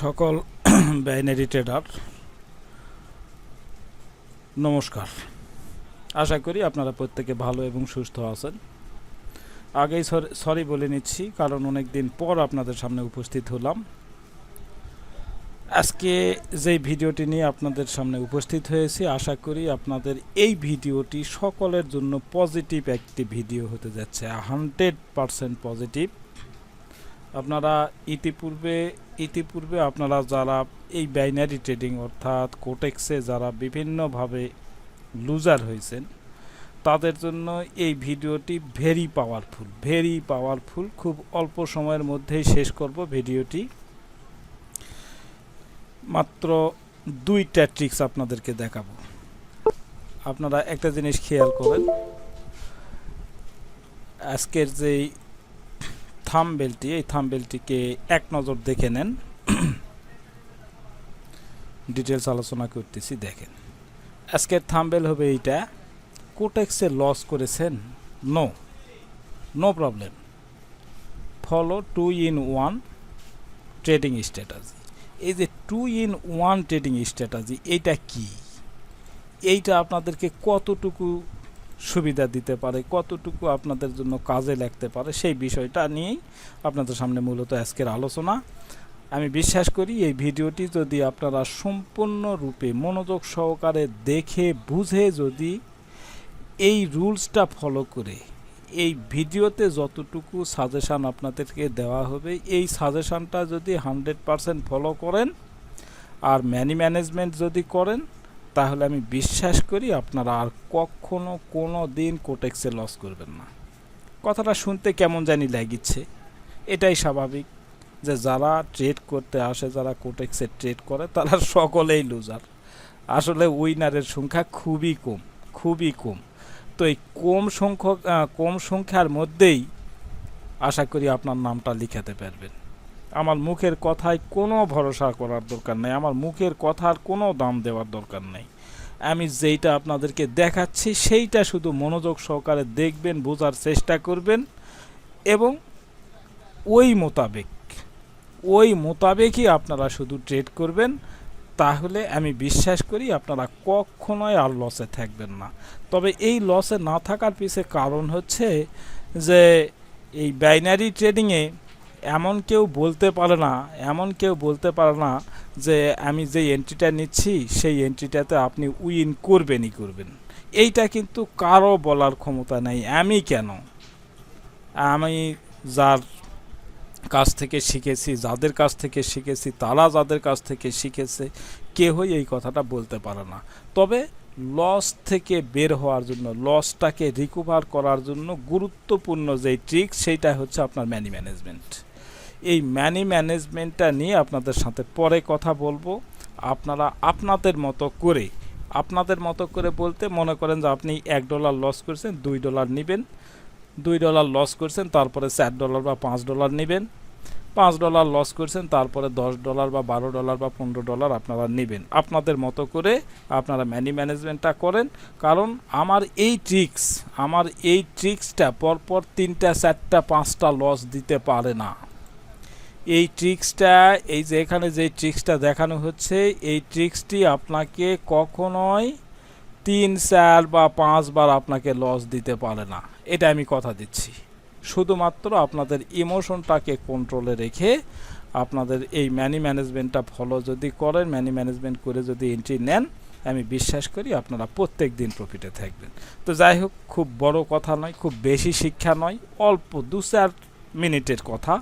সকল binary tedder নমস্কার। আশা করি আপনারা প্রত্যেকে ভালো এবং সুস্থ আছেন। আগেই সরি বলে নিচ্ছি, কারণ অনেক দিন পর আপনাদের সামনে উপস্থিত হলাম। আজকে যেই ভিডিওটি নিয়ে আপনাদের সামনে উপস্থিত হয়েছি, আশা করি আপনাদের এই ভিডিওটি সকলের জন্য পজিটিভ একটি ভিডিও হতে যাচ্ছে, 100% পজিটিভ। আপনারা ইতিপূর্বে আপনারা যারা এই বাইনারি ট্রেডিং অর্থাৎ কোটেক্সে যারা বিভিন্নভাবে লুজার হয়েছেন, তাদের জন্য এই ভিডিওটি ভেরি পাওয়ারফুল। খুব অল্প সময়ের মধ্যেই শেষ করব ভিডিওটি। মাত্র 2টা ট্রিক্স আপনাদেরকে দেখাবো। আপনারা একটা জিনিস খেয়াল করেন, আজকের যেই থাম্বনেলটি, এই থাম্বনেলটিকে এক নজর দেখে নেন। ডিটেলস আলোচনা করতেছি, দেখেন। আজকের থাম্বনেল হবে এইটা, কোটেক্সে লস করেছেন, no problem, follow 2-in-1 trading strategy. এই যে 2-in-1 ট্রেডিং স্ট্র্যাটেজি, এইটা কি? এইটা আপনাদেরকে কতটুকু সুবিধা দিতে পারে, কতটুকু আপনাদের জন্য কাজে লাগতে পারে, সেই বিষয়টা নিয়েই আপনাদের সামনে মূলত আজকের আলোচনা। আমি বিশ্বাস করি এই ভিডিওটি যদি আপনারা সম্পূর্ণরূপে মনোযোগ সহকারে দেখে বুঝে যদি এই রুলসটা ফলো করে এই ভিডিওতে যতটুকু সাজেশান আপনাদেরকে দেওয়া হবে, এই সাজেশানটা যদি 100% ফলো করেন আর মানি ম্যানেজমেন্ট যদি করেন, তাহলে আমি বিশ্বাস করি আপনারা আর কখনো কোনো দিন কোটেক্সে লস করবেন না। কথাটা শুনতে কেমন জানি লাগিচ্ছে, এটাই স্বাভাবিক যে যারা ট্রেড করতে আসে, যারা কোটেক্সে ট্রেড করে, তারা সকলেই লুজার। আসলে উইনারের সংখ্যা খুবই কম। তো এই কম সংখ্যার মধ্যেই আশা করি আপনার নামটা লিখাতে পারবেন। আমার মুখের কথায় কোনো ভরসা করার দরকার নেই, আমার মুখের কথার কোনো দাম দেওয়ার দরকার নেই। আমি যেইটা আপনাদেরকে দেখাচ্ছি সেইটা শুধু মনোযোগ সহকারে দেখবেন, বোঝার চেষ্টা করবেন এবং ওই মোতাবেকই আপনারা শুধু ট্রেড করবেন। তাহলে আমি বিশ্বাস করি আপনারা কখনোই আর লসে থাকবেন না। তবে এই লসে না থাকার পিছনে কারণ হচ্ছে যে এই বাইনারি ট্রেডিংয়ে এমন কেউ বলতে পারে না যে আমি যে এন্ট্রিটা নিচ্ছি সেই এন্ট্রিটাতে আপনি উইন করবেন। এইটা কিন্তু কারো বলার ক্ষমতা নেই। আমি যাদের কাছ থেকে শিখেছি, তারা যাদের কাছ থেকে শিখেছে, কেউই এই কথাটা বলতে পারে না। তবে লস থেকে বের হওয়ার জন্য, লসটাকে রিকভার করার জন্য গুরুত্বপূর্ণ যেই ট্রিক্স, সেইটা হচ্ছে আপনার মানি ম্যানেজমেন্ট। এই মানি ম্যানেজমেন্টটা নিয়ে আপনাদের সাথে পরে কথা বলবো। আপনারা আপনাদের মতো করে বলতে, মনে করেন যে আপনি $1 লস করছেন, $2 নেবেন, $2 লস করছেন, তারপরে $4 বা $5 নেবেন, $5 লস করছেন, তারপরে $10 বা $12 বা $15 আপনারা নেবেন। আপনাদের মতো করে আপনারা মানি ম্যানেজমেন্টটা করেন। কারণ আমার এই ট্রিক্সটা পরপর 3টা 4টা 5টা লস দিতে পারে না। এই ট্রিক্সটা, এই যে এখানে যে ট্রিক্সটা দেখানো হচ্ছে, এই ট্রিক্সটি আপনাকে কখনোই 3, 4 বা 5 বার আপনাকে লস দিতে পারে না, এটা আমি কথা দিচ্ছি। শুধুমাত্র আপনাদের ইমোশনটাকে কন্ট্রোলে রেখে আপনাদের এই মানি ম্যানেজমেন্টটা ফলো যদি করেন, মানি ম্যানেজমেন্ট করে যদি এন্ট্রি নেন, আমি বিশ্বাস করি আপনারা প্রত্যেক দিন প্রফিটে থাকবেন। তো যাই হোক, খুব বড় কথা নয়, খুব বেশি শিক্ষা নয়, অল্প 2-4 মিনিটের কথা।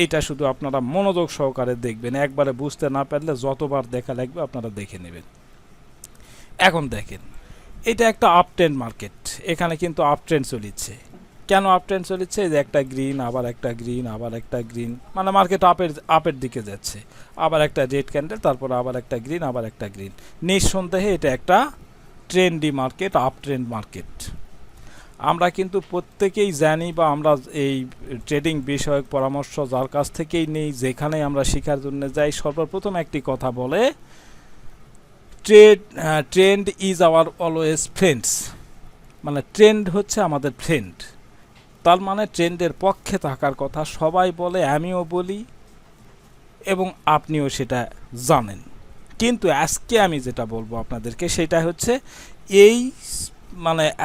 এইটা শুধু আপনারা মনোযোগ সহকারে দেখবেন। একবারে বুঝতে না পারলে যতবার দেখা লাগবে আপনারা দেখে নেবেন। এখন দেখেন, এটা একটা আপ ট্রেন্ড মার্কেট। এখানে কিন্তু আপ ট্রেন্ড চলিচ্ছে। কেন আপ ট্রেন্ড চলিচ্ছে? যে একটা গ্রিন, আবার একটা গ্রিন, মানে মার্কেট আপের দিকে যাচ্ছে। আবার একটা রেড ক্যান্ডেল, তারপর আবার একটা গ্রিন। নিঃসন্দেহে এটা একটা trendy market, up trend market. আমরা কিন্তু প্রত্যেকেই জানি, বা আমরা এই ট্রেডিং বিষয়ক পরামর্শ যার কাছ থেকেই নেই, যেখানে আমরা শেখার জন্য যাই, সর্বপ্রথম একটি কথা বলে, trend is our always friends. মানে ট্রেন্ড হচ্ছে আমাদের ফ্রেন্ড। তার মানে ট্রেন্ডের পক্ষে থাকার কথা সবাই বলে, আমিও বলি, এবং আপনিও সেটা জানেন। কিন্তু আজকে আমি যেটা বলবো আপনাদেরকে সেটা হচ্ছে এই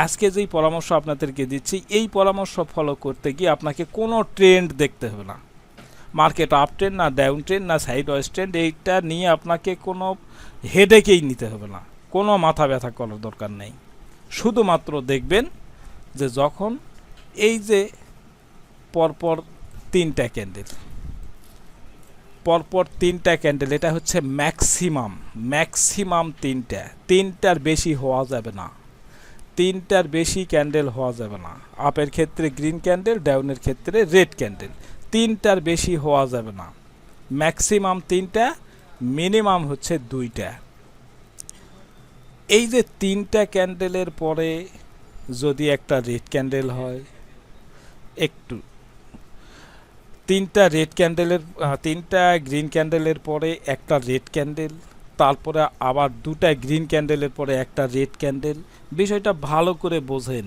আজকে যেই পরামর্শ আপনাদেরকে দিচ্ছি এই পরামর্শ ফলো করতে গিয়ে আপনাকে কোনো ট্রেন্ড দেখতে হবে না, মার্কেট আপ ট্রেন্ড না ডাউন ট্রেন্ড না সাইড ওয়াইজ ট্রেন্ড, এইটা নিয়ে আপনাকে কোনো হেডেকেই নিতে হবে না, কোনো মাথা ব্যথা করার দরকার নেই। শুধুমাত্র দেখবেন যে যখন এই যে পরপর তিনটা ক্যান্ডেল, এটা হচ্ছে ম্যাক্সিমাম তিনটার বেশি হওয়া যাবে না, তিনটার বেশি ক্যান্ডেল হওয়া যাবে না। আপের ক্ষেত্রে গ্রিন ক্যান্ডেল, ডাউনের ক্ষেত্রে রেড ক্যান্ডেল, তিনটার বেশি হওয়া যাবে না। ম্যাক্সিমাম তিনটা, মিনিমাম হচ্ছে দুইটা। এই যে তিনটা ক্যান্ডেলের পরে যদি একটা রেড ক্যান্ডেল হয়, তিনটা গ্রিন ক্যান্ডেলের পরে একটা রেড ক্যান্ডেল, তারপরে আবার দুটা গ্রিন ক্যান্ডেলের পরে একটা রেড ক্যান্ডেল, বিষয়টা ভালো করে বোঝেন।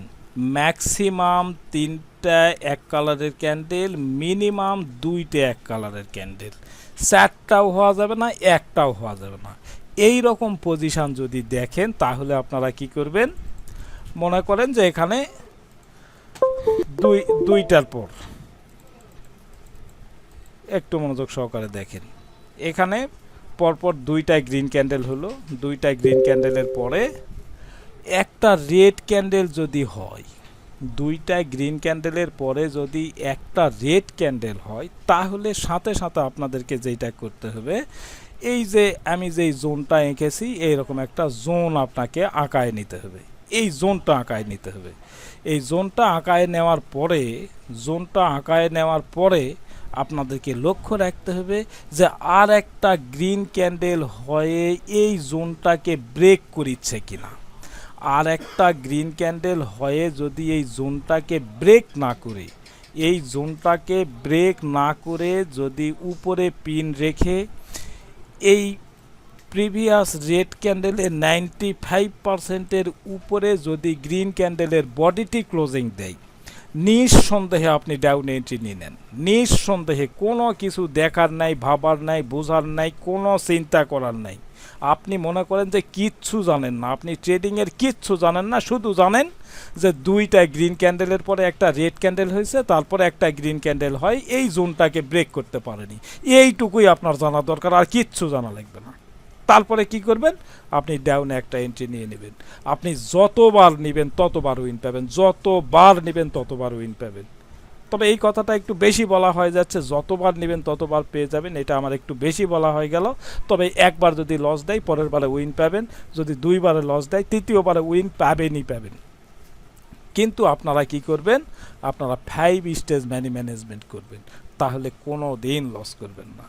ম্যাক্সিমাম তিনটা এক কালারের ক্যান্ডেল, মিনিমাম দুইটা এক কালারের ক্যান্ডেল, চারটাও হওয়া যাবে না, একটাও হওয়া যাবে না। এই রকম পজিশন যদি দেখেন তাহলে আপনারা কি করবেন, মনে করেন যে এখানে দুইটার পর, একটু মনোযোগ সহকারে দেখেন, এখানে পরপর দুইটায় গ্রিন ক্যান্ডেল হলো, দুইটায় গ্রিন ক্যান্ডেলের পরে একটা রেড ক্যান্ডেল যদি হয়, দুইটায় গ্রিন ক্যান্ডেলের পরে যদি একটা রেড ক্যান্ডেল হয়, তাহলে সাথে সাথে আপনাদেরকে যেটা করতে হবে, এই যে আমি যেই জোনটা এঁকেছি এইরকম একটা জোন আপনাকে আঁকায় নিতে হবে। এই জোনটা আঁকায় নিতে হবে। এই জোনটা আঁকায় নেওয়ার পরে আপনাদেরকে লক্ষ্য রাখতে হবে যে আর একটা গ্রিন ক্যান্ডেল হয়ে এই জোনটাকে ব্রেক করিচ্ছে কিনা। আর একটা গ্রিন ক্যান্ডেল হয়ে যদি এই জোনটাকে ব্রেক না করে যদি উপরে পিন রেখে এই প্রিভিয়াস রেড ক্যান্ডেলের 95%-এর উপরে যদি গ্রিন ক্যান্ডেলের বডিটি ক্লোজিং দেয়, নিঃসন্দেহে আপনি ডাউন এন্ট্রি নিয়ে নেন। নিঃসন্দেহে, কোনো কিছু দেখার নাই, ভাবার নাই, বোঝার নাই, কোনো চিন্তা করার নাই। আপনি মনে করেন যে কিচ্ছু জানেন না, আপনি ট্রেডিংয়ের কিচ্ছু জানেন না, শুধু জানেন যে দুইটা গ্রিন ক্যান্ডেলের পরে একটা রেড ক্যান্ডেল হয়েছে, তারপরে একটা গ্রিন ক্যান্ডেল হয়, এই জোনটাকে ব্রেক করতে পারেনি, এইটুকুই আপনার জানা দরকার, আর কিচ্ছু জানা লাগবে না। তারপরে কি করবেন, আপনি ডাউনে একটা এন্ট্রি নিয়ে নেবেন। আপনি যতবার নেবেন ততবার উইন পাবেন। তবে এই কথাটা একটু বেশি বলা হয়ে যাচ্ছে, যতবার নেবেন ততবার পেয়ে যাবেন, এটা আমার একটু বেশি বলা হয়ে গেল। তবে একবার যদি লস দেয় পরের বারে উইন পাবেন, যদি দুইবারে লস দেয় তৃতীয়বারে উইন পাবেন। কিন্তু আপনারা কি করবেন, আপনারা 5 স্টেজ ম্যানেজমেন্ট করবেন, তাহলে কোনো দিন লস করবেন না।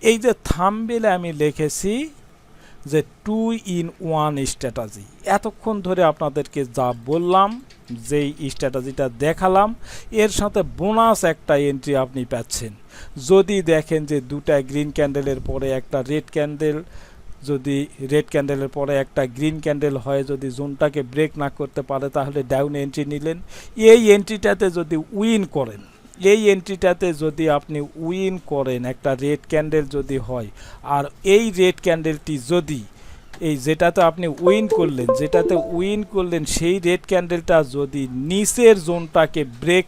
এই যে থাম্বনেইলে আমি লিখেছি যে 2-in-1 স্ট্র্যাটেজি, এতক্ষণ ধরে আপনাদেরকে যা বললাম, যেই স্ট্র্যাটেজিটা দেখালাম, এর সাথে বোনাস একটা এন্ট্রি আপনি পাচ্ছেন। যদি দেখেন যে দুটা গ্রিন ক্যান্ডেলের পরে একটা রেড ক্যান্ডেল, যদি রেড ক্যান্ডেলের পরে একটা গ্রিন ক্যান্ডেল হয়, যদি জোনটাকে ব্রেক না করতে পারে, তাহলে ডাউন এন্ট্রি নিলেন। এই এন্ট্রিটাতে যদি আপনি উইন করেন, একটা রেড ক্যান্ডেল যদি হয়, আর এই রেড ক্যান্ডেলটি যদি যেটাতে আপনি উইন করলেন সেই রেড ক্যান্ডেলটা যদি নিচের জোনটাকে ব্রেক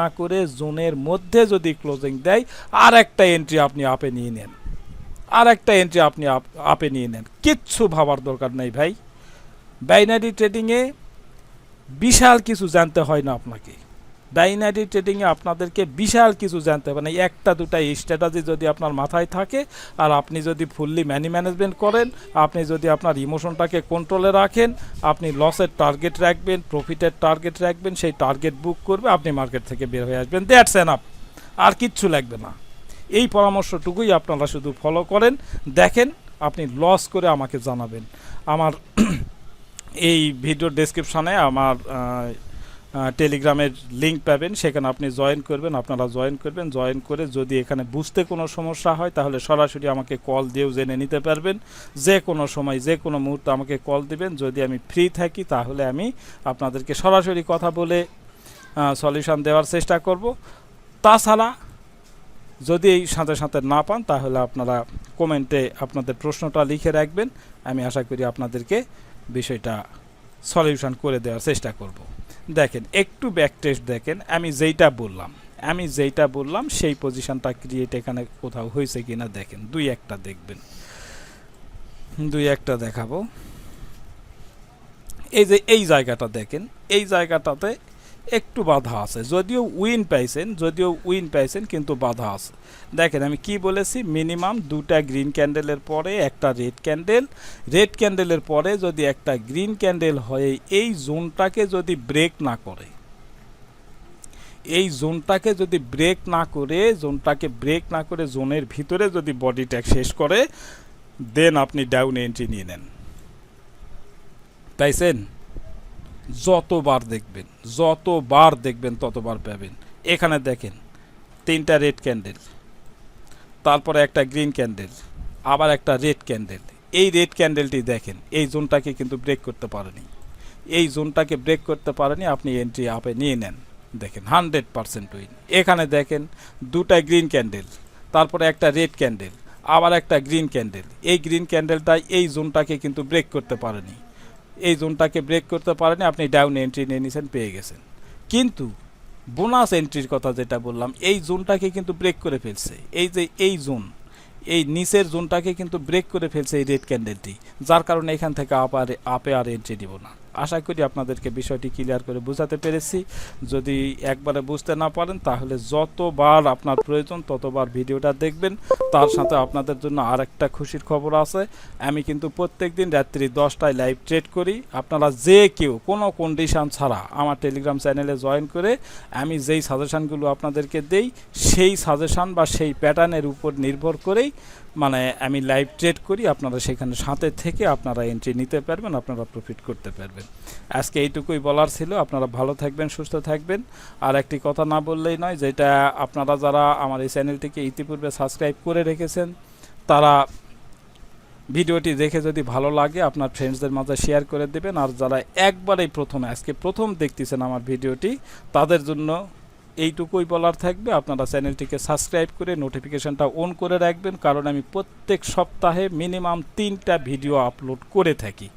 না করে জোনের মধ্যে যদি ক্লোজিং দেয়, আর একটা এন্ট্রি আপনি আপে নিয়ে নেন। কিচ্ছু ভাবার দরকার নেই ভাই। বাইনারি ট্রেডিংয়ে বিশাল কিছু জানতে হয় না আপনাকে, আপনাদেরকে বিশাল কিছু জানতে হবে না। একটা দুটা স্ট্র্যাটেজি যদি আপনার মাথায় থাকে, আর আপনি যদি ফুললি ম্যানেজমেন্ট করেন, আপনি যদি আপনার ইমোশনটাকে কন্ট্রোলে রাখেন, আপনি লসের টার্গেট রাখবেন, প্রফিটের টার্গেট রাখবেন, সেই টার্গেট বুক করবে, আপনি মার্কেট থেকে বের হয়ে আসবেন। দ্যাটস এনাফ, আর কিচ্ছু লাগবে না। এই পরামর্শটুকুই আপনারা শুধু ফলো করেন, দেখেন, আপনি লস করে আমাকে জানাবেন। আমার এই ভিডিও ডেসক্রিপশানে আমার টেলিগ্রামের লিঙ্ক পাবেন, সেখানে আপনি আপনারা জয়েন করে যদি এখানে বুঝতে কোনো সমস্যা হয়, তাহলে সরাসরি আমাকে কল দিয়েও জেনে নিতে পারবেন। যে কোনো সময়, যে কোনো মুহূর্তে আমাকে কল দিবেন। যদি আমি ফ্রি থাকি তাহলে আমি আপনাদেরকে সরাসরি কথা বলে সলিউশন দেওয়ার চেষ্টা করব। তাছাড়া যদি এই সাথে সাথে না পান তাহলে আপনারা কমেন্টে আপনাদের প্রশ্নটা লিখে রাখবেন, আমি আশা করি আপনাদেরকে বিষয়টা সলিউশন করে দেওয়ার চেষ্টা করব। দেখেন একটু ব্যাক টেস্ট দেখেন, আমি যেইটা বললাম সেই পজিশনটা ক্রিয়েট এখানে কোথাও হয়েছে কিনা দেখেন, দুই একটা দেখাবো। এই যে এই জায়গাটা দেখেন, এই জায়গাটাতে একটু বাধা আছে, যদিও উইন পাইছেন কিন্তু বাধা আছে। দেখেন আমি কি বলেছি, মিনিমাম দুটা গ্রিন ক্যান্ডেলের পরে একটা রেড ক্যান্ডেলের পরে যদি একটা গ্রিন ক্যান্ডেল হয়, এই জোনটাকে যদি ব্রেক না করে জোনের ভিতরে যদি বডি ট্যাগ শেষ করে, দেন আপনি ডাউন এন্ট্রি নিয়ে নেন। পাইছেন? যতবার দেখবেন ততবার পাবেন। এখানে দেখেন তিনটা রেড ক্যান্ডেল, তারপরে একটা গ্রিন ক্যান্ডেল, আবার একটা রেড ক্যান্ডেল। এই রেড ক্যান্ডেলটি দেখেন এই জোনটাকে কিন্তু ব্রেক করতে পারেনি, আপনি এন্ট্রি আপে নিয়ে নেন। দেখেন 100% উইন। এখানে দেখেন দুটা গ্রিন ক্যান্ডেল, তারপরে একটা রেড ক্যান্ডেল, আবার একটা গ্রিন ক্যান্ডেল। এই গ্রিন ক্যান্ডেলটা এই জোনটাকে কিন্তু ব্রেক করতে পারেনি, আপনি ডাউন এন্ট্রি নিয়ে নিয়েছেন, পেয়ে গেছেন। কিন্তু বোনাস এন্ট্রির কথা যেটা বললাম, এই জোনটাকে কিন্তু ব্রেক করে ফেলছে। এই যে এই জোন, এই নিচের জোনটাকে কিন্তু ব্রেক করে ফেলছে এই রেড ক্যান্ডেলটি, যার কারণে এখান থেকে আপে আর এন্ট্রি দিব না। আশা করি আপনাদেরকে বিষয়টি ক্লিয়ার করে বোঝাতে পেরেছি। যদি একবারে বুঝতে না পারেন তাহলে যতবার আপনার প্রয়োজন ততবার ভিডিওটা দেখবেন। তার সাথে আপনাদের জন্য আর একটা খুশির খবর আছে, আমি কিন্তু প্রত্যেক দিন রাত্রি 10টায় লাইভ ট্রেড করি। আপনারা যে কেউ কোনো কন্ডিশান ছাড়া আমার টেলিগ্রাম চ্যানেলে জয়েন করে আমি যেই সাজেশানগুলো আপনাদেরকে দেই, সেই সাজেশান বা সেই প্যাটার্নের উপর নির্ভর করেই আমি লাইভ ট্রেড করি। আপনারা সেখানে সাথে থেকে আপনারা এন্ট্রি নিতে পারবেন, আপনারা প্রফিট করতে পারবেন। আজকে এইটুকুই বলার ছিল। আপনারা ভালো থাকবেন, সুস্থ থাকবেন। আর একটি কথা না বললেই নয়, যেটা আপনারা যারা আমার এই চ্যানেলটিকে ইতিপূর্বে সাবস্ক্রাইব করে রেখেছেন, তারা ভিডিওটি দেখে যদি ভালো লাগে আপনার ফ্রেন্ডসদের মাঝে শেয়ার করে দেবেন। আর যারা একবারেই আজকে প্রথম দেখতেছেন আমার ভিডিওটি, তাদের জন্য এইটুকুই বলার থাকবে, আপনারা চ্যানেলটিকে সাবস্ক্রাইব করে নোটিফিকেশনটা অন করে রাখবেন, কারণ আমি প্রত্যেক সপ্তাহে মিনিমাম 3টা ভিডিও আপলোড করে থাকি।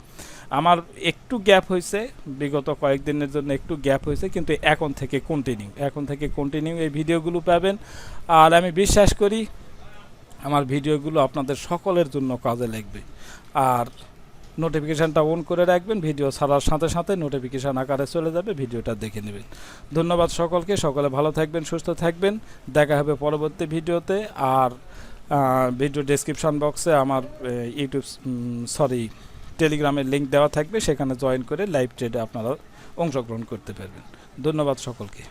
আমার একটু গ্যাপ হয়েছে, বিগত কয়েকদিনের জন্য একটু গ্যাপ হয়েছে, কিন্তু এখন থেকে কন্টিনিউ এই ভিডিওগুলো পাবেন। আর আমি বিশ্বাস করি আমার ভিডিওগুলো আপনাদের সকলের জন্য কাজে লাগবে। আর নোটিফিকেশানটা অন করে রাখবেন, ভিডিও ছাড়ার সাথে সাথে নোটিফিকেশান আকারে চলে যাবে, ভিডিওটা দেখে নেবেন। ধন্যবাদ সকলে ভালো থাকবেন, সুস্থ থাকবেন। দেখা হবে পরবর্তী ভিডিওতে। আর ভিডিও ডেসক্রিপশন বক্সে আমার টেলিগ্রামের লিঙ্ক দেওয়া থাকবে, সেখানে জয়েন করে লাইভ ট্রেডে আপনারা অংশগ্রহণ করতে পারবেন। ধন্যবাদ সকলকে।